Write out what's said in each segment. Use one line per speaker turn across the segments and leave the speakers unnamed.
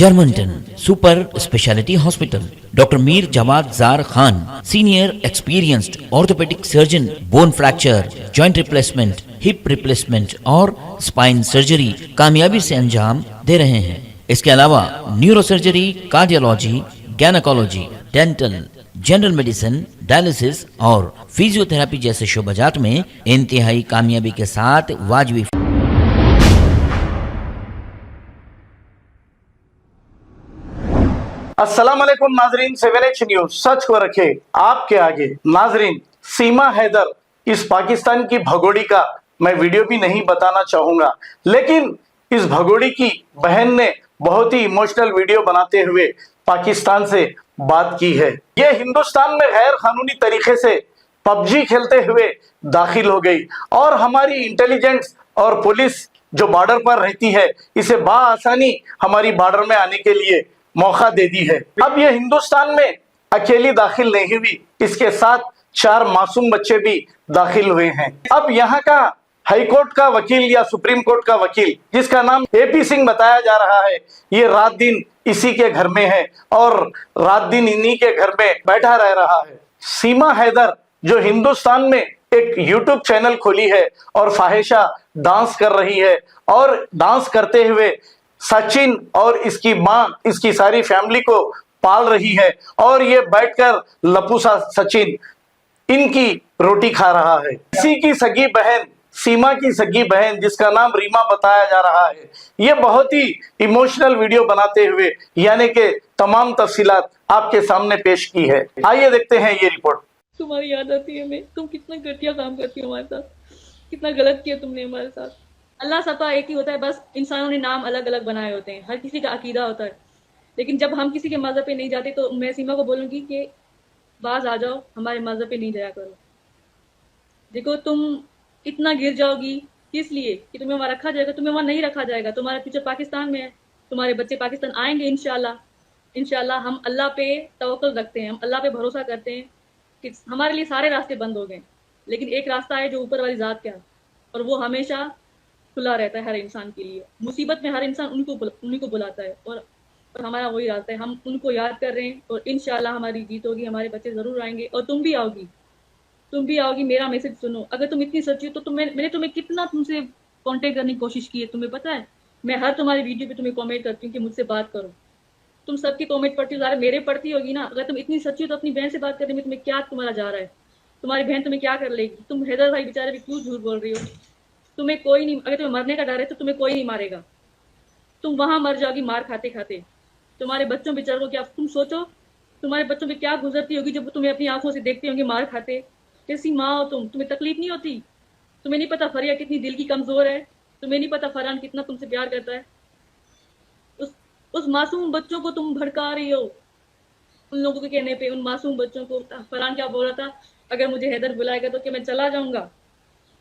Germanton super speciality hospital, doctor Mir Jawad Jar Khan, senior experienced orthopaedic surgeon, bone fracture, joint replacement, hip replacement और spine surgery कामयाबी से अंजाम दे रहे हैं। इसके अलावा neuro surgery, cardiology, gynaecology, dental, general medicine, dialysis और फिजियोथेरेपी जैसे शोबाजात में इंतहाई कामयाबी के साथ वाजबी।
अस्सलाम वालेकुम नाजरीन, 7H न्यूज सच को रखे आपके आगे। नाजरीन, सीमा हैदर इस पाकिस्तान की भगोड़ी का मैं वीडियो भी नहीं बताना चाहूंगा, लेकिन इस भगोड़ी की बहन ने बहुत ही इमोशनल वीडियो बनाते हुए पाकिस्तान से बात की है। ये हिंदुस्तान में गैर कानूनी तरीके से पबजी खेलते हुए दाखिल हो गई और हमारी इंटेलिजेंस और पुलिस जो बॉर्डर पर रहती है इसे बआसानी हमारी बॉर्डर में आने के लिए मौका दे दी है। अब ये हिंदुस्तान में अकेली दाखिल नहीं हुई, इसके साथ 4 मासूम बच्चे भी दाखिल हुए हैं। अब यहाँ का हाई कोर्ट का वकील या सुप्रीम कोर्ट का वकील, जिसका नाम AP सिंह बताया जा रहा है, ये रात दिन इसी के घर में है और रात दिन इन्हीं के घर में बैठा रह रहा है। सीमा हैदर जो हिंदुस्तान में एक YouTube चैनल खोली है और फाहिशा डांस कर रही है और डांस करते हुए सचिन और इसकी मां, इसकी सारी फैमिली को पाल रही है और ये बैठकर लपूसा सचिन इनकी रोटी खा रहा है। इसी की सगी बहन, सीमा की सगी बहन, जिसका नाम रीमा बताया जा रहा है, ये बहुत ही इमोशनल वीडियो बनाते हुए यानी कि तमाम तफसीलात आपके सामने पेश की है। आइए देखते हैं ये रिपोर्ट।
तुम्हारी याद आती है हमें, तुम कितना घटिया काम करती हो हमारे साथ, कितना गलत किया तुमने हमारे साथ। अल्लाह सबका एक ही होता है, बस इंसानों ने नाम अलग अलग बनाए होते हैं, हर किसी का अकीदा होता है। लेकिन जब हम किसी के मज़हब पे नहीं जाते तो मैं सीमा को बोलूँगी कि बाज आ जाओ, हमारे मज़हब पे नहीं जाया करो। देखो तुम इतना गिर जाओगी किस लिए कि तुम्हें वहाँ रखा जाएगा, तुम्हें वहाँ नहीं रखा जाएगा। तुम्हारा फ्यूचर पाकिस्तान में है, तुम्हारे बच्चे पाकिस्तान आएंगे इंशाल्लाह। इंशाल्लाह हम अल्लाह पे तवक्कुल रखते हैं, हम अल्लाह पे भरोसा करते हैं कि हमारे लिए सारे रास्ते बंद हो गए, लेकिन एक रास्ता है जो ऊपर वाली ज़ात का है और वो हमेशा खुला रहता है हर इंसान के लिए। मुसीबत में हर इंसान उन्हीं को बुलाता है और हमारा वही रास्ता है। हम उनको याद कर रहे हैं और इंशाल्लाह हमारी जीत होगी, हमारे बच्चे ज़रूर आएंगे और तुम भी आओगी, तुम भी आओगी। मेरा मैसेज सुनो, अगर तुम इतनी सच्ची हो तो मैंने तुम्हें कितना तुमसे कांटेक्ट करने की कोशिश की है, तुम्हें पता है। मैं हर तुम्हारी वीडियो पे तुम्हें कमेंट करती हूँ कि मुझसे बात करो। तुम सबकी कमेंट पढ़ती हो, ज़्यादा मेरे पढ़ती होगी ना। अगर तुम इतनी सच्ची हो तो अपनी बहन से बात करने में तुम्हें क्या तुम्हारा जा रहा है? तुम्हारी बहन तुम्हें क्या कर लेगी? तुम हैदर भाई बेचारे भी क्यों झूठ बोल रही हो? तुम्हें कोई नहीं, अगर तुम्हें मरने का डर है तो तुम्हें कोई नहीं मारेगा, तुम वहां मर जाओगी मार खाते खाते। तुम्हारे बच्चों बेचारों को क्या, तुम सोचो तुम्हारे बच्चों पे क्या गुजरती होगी जब तुम्हें अपनी आंखों से देखते होंगे मार खाते। कैसी माँ हो तुम, तुम्हें तकलीफ नहीं होती? तुम्हें नहीं पता फरिया कितनी दिल की कमजोर है? तुम्हें नहीं पता फरहान कितना तुमसे प्यार करता है? उस मासूम बच्चों को तुम भड़का रही हो, उन लोगों के कहने पे, उन मासूम बच्चों को। फरहान क्या बोल रहा था, अगर मुझे हैदर बुलाएगा तो क्या मैं चला जाऊंगा?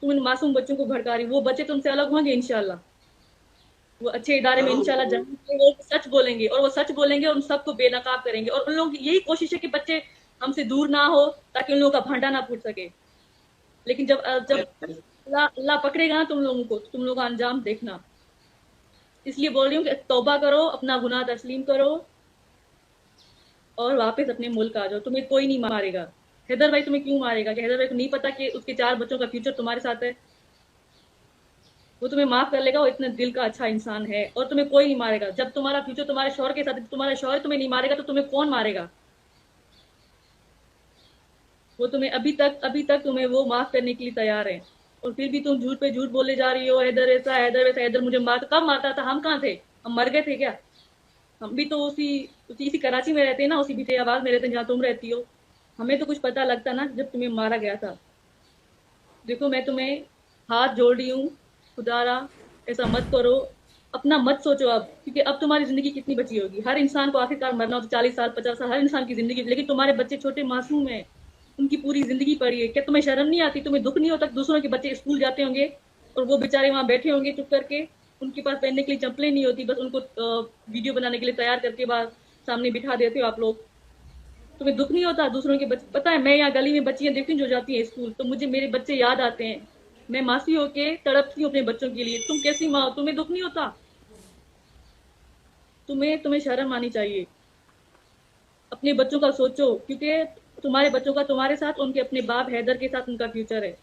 तुम इन मासूम बच्चों को भड़का रही। वो बच्चे तुमसे अलग होंगे इंशाल्लाह, वो अच्छे इदारे में इंशाल्लाह जाएंगे, वो सच बोलेंगे और वो सच बोलेंगे और उन सबको बेनकाब करेंगे। और उन लोगों की यही कोशिश है कि बच्चे हमसे दूर ना हो ताकि उन लोगों का भांडा ना फूट सके। लेकिन जब अल्लाह पकड़ेगा ना तुम लोगों को, तो तुम लोगों का अंजाम देखना। इसलिए बोल रही हूँ कि तौबा करो, अपना गुनाह तस्लीम करो और वापस अपने मुल्क आ जाओ। तुम्हें कोई नहीं मारेगा। हैदर भाई तुम्हें क्यों मारेगा? कि हैदर भाई को नहीं पता कि उसके 4 बच्चों का फ्यूचर तुम्हारे साथ है? वो तुम्हें माफ कर लेगा, वो इतने दिल का अच्छा इंसान है और तुम्हें कोई नहीं मारेगा। जब तुम्हारा फ्यूचर तुम्हारे शौहर के साथ है, तुम्हारा शौहर तुम्हें नहीं मारेगा तो तुम्हें कौन मारेगा? वो तुम्हें अभी तक तुम्हें वो माफ करने के लिए तैयार है और फिर भी तुम झूठ पे झूठ बोले जा रही हो। हैदर ऐसा, हैदर वैसा, हैदर मुझे मारता। कब मारता था? हम कहाँ थे? हम मर गए थे क्या? हम भी तो इसी कराची में रहते हैं ना, उसी बिटेयाबाद में रहते हैं जहाँ तुम रहती हो। हमें तो कुछ पता लगता ना जब तुम्हें मारा गया था। देखो मैं तुम्हें हाथ जोड़ रही हूँ, खुदारा ऐसा मत करो, अपना मत सोचो अब, क्योंकि अब तुम्हारी ज़िंदगी कितनी बची होगी। हर इंसान को आखिरकार मरना हो तो 40 साल 50 साल हर इंसान की ज़िंदगी, लेकिन तुम्हारे बच्चे छोटे मासूम हैं, उनकी पूरी ज़िंदगी पड़ी है। क्या तुम्हें शर्म नहीं आती? तुम्हें दुख नहीं होता? दूसरों के बच्चे स्कूल जाते होंगे और वो बेचारे वहाँ बैठे होंगे चुप करके, उनके पास पहनने के लिए चप्पलें नहीं होती, बस उनको वीडियो बनाने के लिए तैयार करके बाद सामने बिठा देते हो आप लोग। तुम्हें दुख नहीं होता दूसरों के बच्चे? पता है मैं यहाँ गली में बच्चियाँ देखती हूँ जो जाती हैं स्कूल, तो मुझे मेरे बच्चे याद आते हैं। मैं मासी होके तड़पती हूँ अपने बच्चों के लिए। तुम कैसी माँ हो? तुम्हें दुख नहीं होता? तुम्हें शर्म आनी चाहिए। अपने बच्चों का सोचो, क्योंकि तुम्हारे बच्चों का तुम्हारे साथ, उनके अपने बाप हैदर के साथ उनका फ्यूचर है।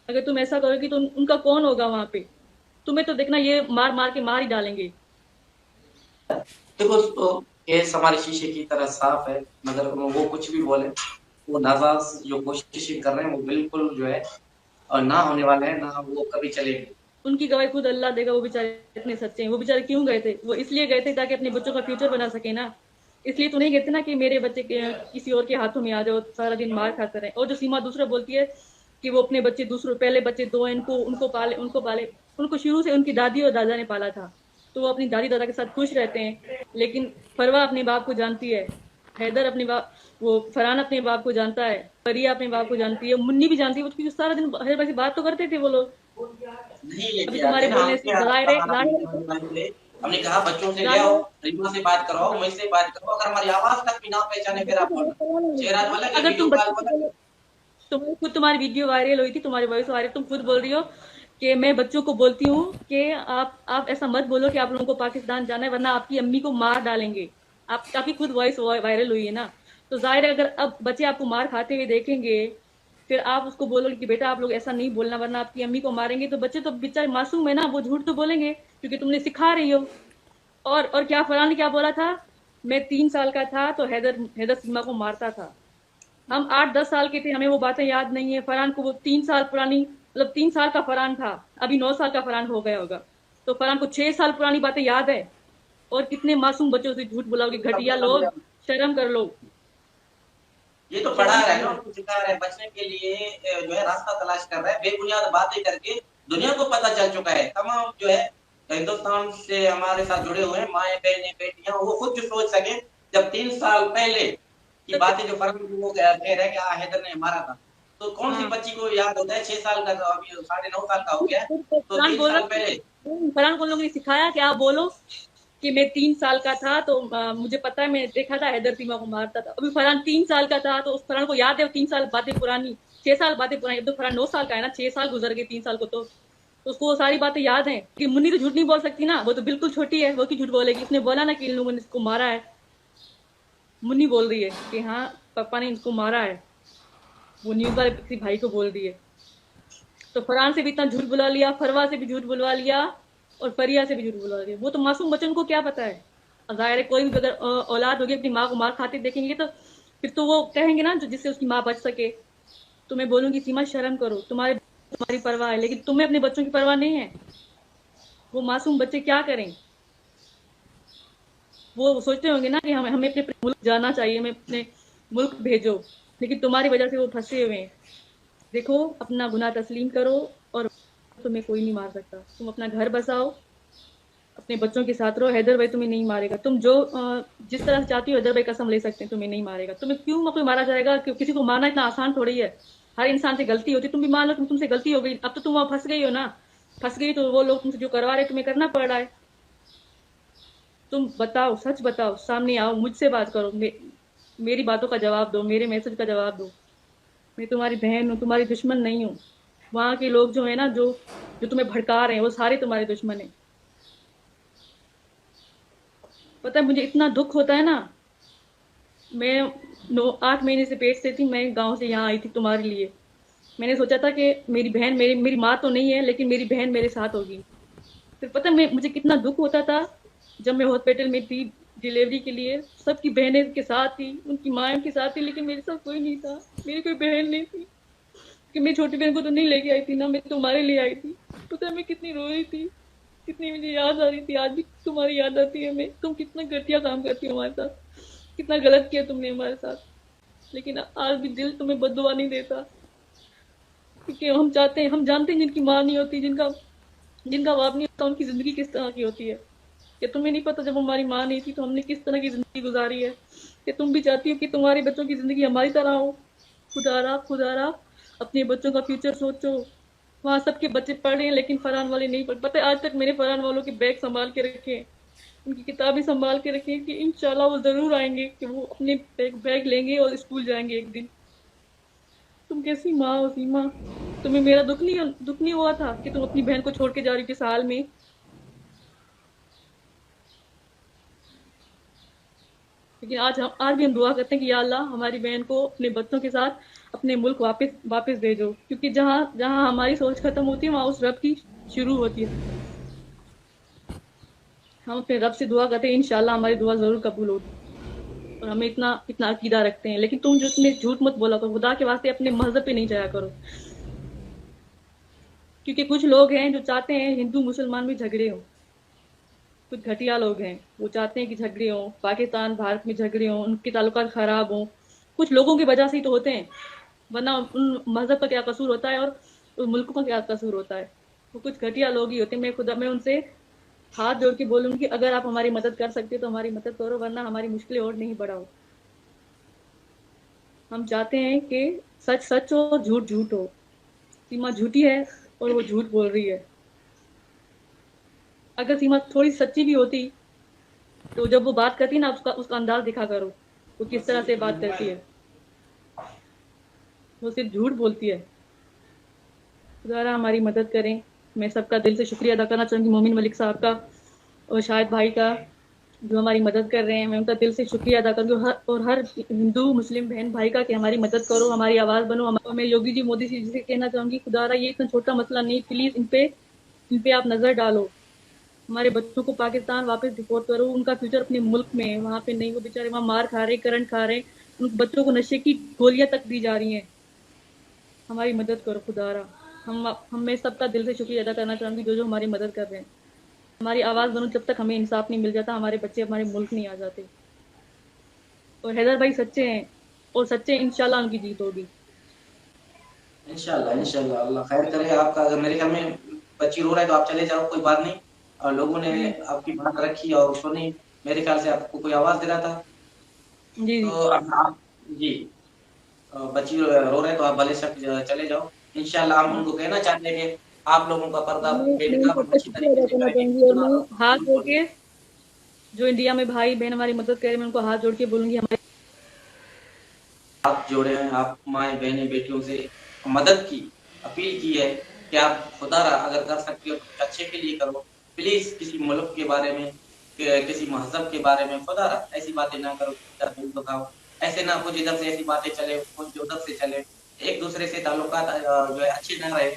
अगर तुम ऐसा करोगी तो उनका कौन होगा वहां पे? तुम्हें तो देखना ये मार मार के मार ही डालेंगे।
देखो तो केस हमारे शीशे की तरह साफ है, मगर वो कुछ भी बोले, वो नाजाज जो कोशिश कर रहे हैं वो बिल्कुल जो है और ना होने वाले हैं, ना वो कभी चलेंगे।
उनकी गवाही खुद अल्लाह देगा। वो बेचारे इतने सच्चे हैं। वो बेचारे क्यों गए थे? वो इसलिए गए थे ताकि अपने बच्चों का फ्यूचर बना सके ना। इसलिए तो नहीं कहते ना कि मेरे बच्चे किसी और के हाथों में आ जाओ, सारा दिन मार खाते रहे। और जो सीमा दूसरा बोलती है कि वो अपने बच्चे दूसरों, पहले बच्चे दो हैं, उनको पाले, उनको शुरू से उनकी दादी और दादा ने पाला था, तो वो अपनी दादी दादा के साथ खुश रहते हैं। लेकिन फरवा अपने बाप को जानती है, हैदर अपने बाप, वो फरहान अपने बाप को जानता है, फरिया अपने बाप को जानती है, मुन्नी भी जानती है। वो क्योंकि सारा दिन हर वैसे बात तो करते थे वो लोग।
नहीं
अभी
लेके
तुम्हारे
आते ना,
बोलने से
हमने कहा बच्चों से ले आओ, रीमा से बात कराओ, मुझसे बात करो, अगर हमारी आवाज तक भी ना पहचाने फिर आप चेहरा तो अलग है,
अगर
वीडियो
तुम
कॉल पर
खुद तुम्हारी वीडियो वायरल हुई थी, तुम्हारी वॉइस वायरल, तुम खुद बोल रही हो कि मैं बच्चों को बोलती हूँ कि आप ऐसा मत बोलो कि आप लोगों को पाकिस्तान जाना है, वरना आपकी अम्मी को मार डालेंगे। आपकी खुद वॉइस वायरल हुई है ना। तो जाहिर है अगर अब बच्चे आपको मार खाते हुए देखेंगे, फिर आप उसको बोलोगे कि बेटा आप लोग ऐसा नहीं बोलना वरना आपकी अम्मी को मारेंगे, तो बच्चे तो बेचारे मासूम है ना, वो झूठ तो बोलेंगे क्योंकि तुमने सिखा रही हो। और क्या फरहान ने क्या बोला था? मैं 3 साल का था तो हैदर सीमा को मारता था। हम 8-10 साल के थे, हमें वो बातें याद नहीं है। फरहान को वो 3 साल पुरानी, मतलब 3 साल का फरहान था, अभी 9 साल का फरहान हो गया होगा, तो फरहान को 6 साल पुरानी बातें याद है। और कितने मासूम बच्चों से झूठ बोलाओगे? घटिया लोग, शर्म कर लो।
ये तो पढ़ा रहा है ना, उनको सिखा रहा है, बचने के लिए जो है रास्ता तलाश कर रहा है, बेबुनियाद बातें करके दुनिया को पता चल चुका है। तमाम जो है हिंदुस्तान से हमारे साथ जुड़े हुए हैं माए बहने बेटियां, वो खुद जो सोच सके, जब 3 साल पहले की बातें जो फर्क वो कह रहे हैं कि हैदर ने मारा था, तो कौन सी बच्ची को याद होता है? 6 साल का, तो अभी 9.5 साल का हो गया, तो 3 साल पहले
फरहान को लोगों ने सिखाया कि आप बोलो कि मैं 3 साल का था तो मुझे पता है, मैं देखा था हैदर सीमा को मारता था। अभी फरहान 3 साल का था तो उस फरहान को याद है 3 साल बातें पुरानी, 6 साल बातें पुरानी। अब तो फरहान 9 साल का है ना, 6 साल गुजर गए 3 साल को, तो उसको वो सारी बातें याद हैं। कि मुन्नी तो झूठ नहीं बोल सकती ना, वो तो बिल्कुल छोटी है, वो क्यों झूठ बोलेगी? इसने बोला ना कि इन लोगों ने इसको मारा है। मुन्नी बोल रही है कि हाँ पापा ने इनको मारा है, वो न्यूज वाले किसी भाई को बोल रही है। तो फरहान से भी इतना झूठ बुला लिया, फरवा से भी झूठ बुलवा लिया, और फरिया से भी झूठ बुलवा लिया। वो तो मासूम बच्चन को क्या पता है? जाहिर है कोई भी अगर औलाद होगी अपनी माँ को मार खाते देखेंगे तो फिर तो वो कहेंगे ना जो जिससे उसकी माँ बच सके। तो मैं बोलूंगी सीमा शर्म करो, तुम्हारी परवाह है लेकिन तुम्हें अपने बच्चों की परवाह नहीं है। वो मासूम बच्चे क्या करें? वो सोचते होंगे ना कि हमें अपने मुल्क जाना चाहिए, हमें अपने मुल्क भेजो, लेकिन तुम्हारी वजह से वो फंसे हुए हैं। देखो अपना गुनाह तस्लीम करो, और तुम्हें कोई नहीं मार सकता। तुम अपना घर बसाओ, अपने बच्चों के साथ रहो। हैदर भाई तुम्हें नहीं मारेगा। तुम जो जिस तरह से चाहती हो हैदर भाई कसम ले सकते हैं, तुम्हें नहीं मारेगा। तुम्हें क्यों कोई मारा जाएगा? किसी को मारना इतना आसान थोड़ी है। हर इंसान से गलती होती है। तुम भी मान लो तुमसे गलती हो गई, अब तो तुम वहां फंस गई हो ना। फंस गई तो वो लोग तुमसे जो करवा रहे तुम्हें करना पड़ रहा है। तुम बताओ, सच बताओ, सामने आओ, मुझसे बात करो, मेरी बातों का जवाब दो, मेरे मैसेज का जवाब दो। मैं तुम्हारी बहन हूँ, तुम्हारी दुश्मन नहीं हूँ। वहाँ के लोग जो है ना, जो तुम्हें भड़का रहे हैं, वो सारे तुम्हारे दुश्मन है। पता है मुझे इतना दुख होता है ना। मैं 8 महीने से पेट से थी, मैं गांव से यहाँ आई थी तुम्हारे लिए। मैंने सोचा था कि मेरी बहन, मेरी माँ तो नहीं है लेकिन मेरी बहन मेरे साथ होगी। फिर पता है मुझे कितना दुख होता था जब मैं हॉस्पिटल में थी डिलीवरी के लिए। सबकी बहनें के साथ थी, उनकी माँ के साथ थी, लेकिन मेरे साथ कोई नहीं था। मेरी कोई बहन नहीं थी कि मेरी छोटी बहन को तो नहीं लेके आई थी ना, मैं तुम्हारे लिए आई थी। पता है मैं कितनी रो रही थी, कितनी मुझे याद आ रही थी। आज भी तुम्हारी याद आती है। मैं तुम कितना घटिया काम करती हो हमारे साथ, कितना गलत किया तुमने हमारे साथ। लेकिन आज भी दिल तुम्हें बद्दुआ नहीं देता, क्योंकि हम जानते हैं जिनकी माँ नहीं होती, जिनका बाप नहीं होता, उनकी जिंदगी किस तरह की होती है। कि तुम्हें नहीं पता जब हमारी माँ नहीं थी तो हमने किस तरह की जिंदगी गुजारी है। कि तुम भी चाहती हो कि तुम्हारे बच्चों की जिंदगी हमारी तरह हो। खुदारा अपने बच्चों का फ्यूचर सोचो। वहाँ सबके बच्चे पढ़ रहे हैं लेकिन फरहान वाले नहीं पढ़। पता है आज तक मैंने फरहान वालों के बैग संभाल के रखे, उनकी किताबें संभाल के रखे कि इंशाल्लाह वो जरूर आएंगे, कि वो अपने बैग लेंगे और स्कूल जाएंगे एक दिन। तुम कैसी माँ हो सीमा? तुम्हें मेरा दुख नहीं हुआ था कि तुम अपनी बहन को छोड़ के जा रही थी साल में? लेकिन आज भी हम दुआ करते हैं कि या अल्लाह हमारी बहन को अपने बच्चों के साथ अपने मुल्क वापस भेजो, क्योंकि जहाँ हमारी सोच खत्म होती है वहाँ उस रब की शुरू होती है। हम अपने रब से दुआ करते हैं, इंशाल्लाह हमारी दुआ जरूर कबूल होगी। और हमें इतना अकीदा रखते हैं। लेकिन तुम जो उसमें झूठ मत बोला करो, खुदा के वास्ते अपने मजहब पे नहीं जाया करो, क्योंकि कुछ लोग हैं जो चाहते हैं हिंदू मुसलमान में झगड़े हों। कुछ घटिया लोग हैं, वो चाहते हैं कि झगड़े हों, पाकिस्तान भारत में झगड़े हों, उनके ताल्लुकात खराब हों। कुछ लोगों की वजह से ही तो होते हैं, वरना उन मजहब का क्या कसूर होता है और उन मुल्क का क्या कसूर होता है। वो कुछ घटिया लोग ही होते हैं। मैं उनसे हाथ जोड़ के बोलूँगी, अगर आप हमारी मदद कर सकते हो तो हमारी मदद करो, वरना हमारी मुश्किलें और नहीं बढ़ाओ। हम चाहते हैं कि सच सच हो और झूठ झूठ हो। सीमा झूठी है और वो झूठ बोल रही है। अगर सीमा थोड़ी सच्ची भी होती तो जब वो बात करती ना, उसका अंदाज दिखा करो वो किस तरह से बात करती है। वो सिर्फ झूठ बोलती है। खुदा हमारी मदद करें। मैं सबका दिल से शुक्रिया अदा करना चाहूँगी, मोमिन मलिक साहब का और शाहिद भाई का, जो हमारी मदद कर रहे हैं। मैं उनका दिल से शुक्रिया अदा करूँगी और हर हिंदू मुस्लिम बहन भाई का कि हमारी मदद करो, हमारी आवाज़ बनो। मैं योगी जी मोदी जी से कहना चाहूँगी, खुदारा ये इतना छोटा मसला नहीं, प्लीज़ इन पे आप नज़र डालो। हमारे बच्चों को पाकिस्तान वापस डिपोर्ट करो। उनका फ्यूचर अपने मुल्क में है, वहाँ पे नहीं। वो बेचारे वहाँ मार खा रहे, करंट खा रहे, उन बच्चों को नशे की गोलियाँ तक दी जा रही हैं। हमारी मदद करो खुदारा। मैं सबका दिल से शुक्रिया अदा करना चाहूँगी जो हमारी मदद कर रहे हैं। हमारी आवाज़ बनो, जब तक हमें इंसाफ नहीं मिल जाता हमारे बच्चे हमारे मुल्क नहीं आ जाते। और हैदर भाई सच्चे हैं और सच्चे इंशाल्लाह उनकी जीत होगी।
इंशाल्लाह इंशाल्लाह अल्लाह खैर करे आपका। अगर मेरे ख्याल में बच्ची रो रहा है तो आप चले जाओ, कोई बात नहीं। और लोगों ने आपकी बात रखी और सुनी, मेरे ख्याल से आपको कोई आवाज दे रहा था।
जी
तो अब आप जी बच्ची रो रहे हैं तो आप भले शक चले जाओ। इंशाल्लाह हम उनको कहना चाहते हैं कि आप लोगों का पर्दा बेड़का अच्छी तरीके से
और मैं हाथ जोड़ के, जो इंडिया में भाई बहन हमारी मदद करे, मैं उनको हाथ जोड़ के बोलूंगी हमारे
हाथ जोड़े हैं। आप माए बहने बेटियों से मदद की अपील की है कि आप खुदारा अगर कर सकते हो तो अच्छे के लिए करो। प्लीज किसी मुल्क के बारे में, किसी मजहब के बारे में खुदारा ऐसी बातें ना करो, दिल दुखाओ। ऐसे ना कुछ इधर से ऐसी बातें चले, कुछ उधर से चले, एक दूसरे से ताल्लुकात जो है अच्छे ना रहे।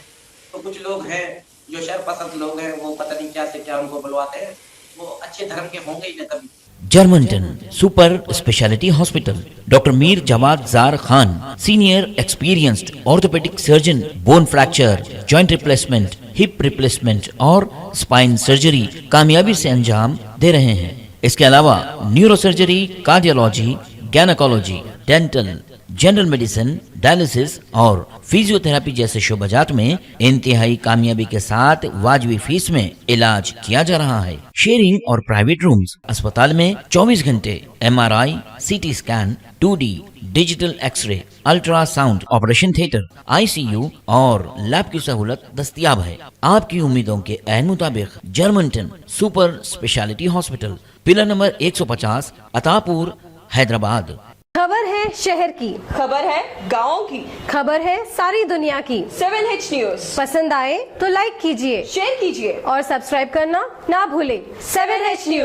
तो कुछ लोग हैं जो शर पसंद लोग हैं, वो पता नहीं क्या से क्या उनको बुलवाते हैं, वो अच्छे धर्म के होंगे ही ना कभी।
Germantown super speciality hospital, doctor Mir Jamat Jar Khan, senior experienced orthopaedic surgeon, bone fracture, joint replacement, hip replacement और स्पाइन सर्जरी कामयाबी से अंजाम दे रहे हैं। इसके अलावा neuro surgery, cardiology, gynaecology, dental, general medicine, dialysis और फिजियोथेरेपी जैसे शोबाजात में इंतहाई कामयाबी के साथ वाजबी फीस में इलाज किया जा रहा है। शेयरिंग और प्राइवेट रूम्स, अस्पताल में 24 घंटे MRI, CT scan, 2D digital x-ray, ultrasound, operation theatre, ICU और लैब की सहूलत दस्तयाब है। आपकी उम्मीदों के ऐन मुताबिक Germanton super speciality hospital, pillar number 150, Attapur, Hyderabad.
खबर है शहर की,
खबर है गाँव की,
खबर है सारी दुनिया की।
7H न्यूज
पसंद आए तो लाइक कीजिए,
शेयर कीजिए
और सब्सक्राइब करना ना भूलें।
7H news.